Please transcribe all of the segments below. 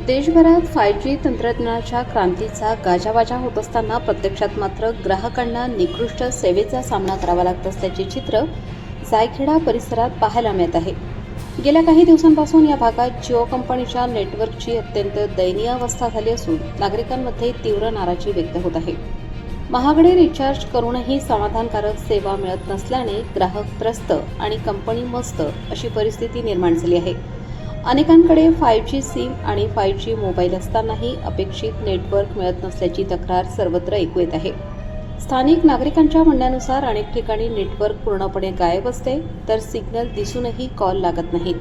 देशभरात 5G तंत्रज्ञानाच्या क्रांतीचा गाजावाजा होत असताना प्रत्यक्षात मात्र ग्राहकांना निकृष्ट सेवेचा सामना करावा लागत असल्याचे चित्र जायखेडा परिसरात पाहायला मिळत आहे. गेल्या काही दिवसांपासून या भागात जिओ कंपनीच्या नेटवर्कची अत्यंत दयनीय अवस्था झाली असून नागरिकांमध्ये तीव्र नाराजी व्यक्त होत आहे. महागडे रिचार्ज करूनही समाधानकारक सेवा मिळत नसल्याने ग्राहक त्रस्त आणि कंपनी मस्त अशी परिस्थिती निर्माण झाली आहे. अनेकांकडे 5G सिम आणि 5G मोबाईल असतानाही अपेक्षित नेटवर्क मिळत नसल्याची तक्रार सर्वत्र ऐकू येत आहे. स्थानिक नागरिकांच्या म्हणण्यानुसार अनेक ठिकाणी नेटवर्क पूर्णपणे गायब असते, तर सिग्नल दिसूनही कॉल लागत नाहीत.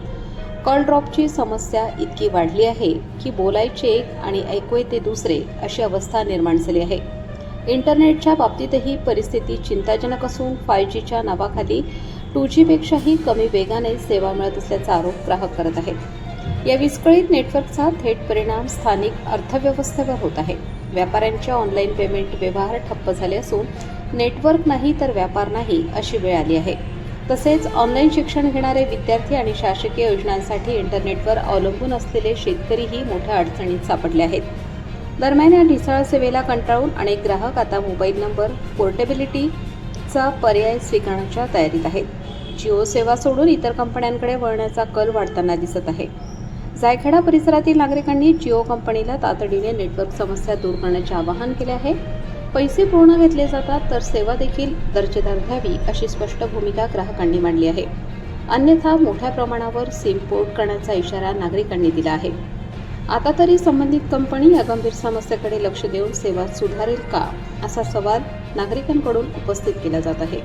कॉल ड्रॉपची समस्या इतकी वाढली आहे की बोलायचे एक आणि ऐकू येते दुसरे अशी अवस्था निर्माण झाली आहे. इंटरनेटच्या बाबतीतही परिस्थिती चिंताजनक असून 5Gच्या नावाखाली 2G पेक्षाही कमी वेगाने सेवा मिळत असल्याचा आरोप ग्राहक करत आहेत. या विस्कळीत नेटवर्कचा थेट परिणाम स्थानिक अर्थव्यवस्थेवर होत आहे. व्यापाऱ्यांचे ऑनलाईन पेमेंट व्यवहार ठप्प झाले असून नेटवर्क नाही तर व्यापार नाही अशी वेळ आली आहे. तसेच ऑनलाईन शिक्षण घेणारे विद्यार्थी आणि शासकीय योजनांसाठी इंटरनेटवर अवलंबून असलेले शेतकरीही मोठ्या अडचणीत सापडले आहेत. दरम्यान या ढिसाळ सेवेला कंटाळून अनेक ग्राहक आता मोबाईल नंबर पोर्टेबिलिटीचा पर्याय स्वीकारण्याच्या तयारीत आहेत. जिओ सेवा सोडून इतर कंपन्यांकडे वळण्याचा कल वाढताना दिसत आहे. जायखेडा परिसरातील नागरिकांनी जिओ कंपनीला तातडीने नेटवर्क समस्या दूर करण्याचे आवाहन केले आहे. पैसे पूर्ण घेतले जातात तर सेवा देखील दर्जेदार घ्यावी अशी स्पष्ट भूमिका ग्राहकांनी मांडली आहे. अन्यथा मोठ्या प्रमाणावर सिम पोर्ट करण्याचा इशारा नागरिकांनी दिला आहे. आता तरी संबंधित कंपनी या गंभीर समस्येकडे लक्ष देऊन सेवा सुधारेल का असा सवाल नागरिकांकडून उपस्थित केला जात आहे.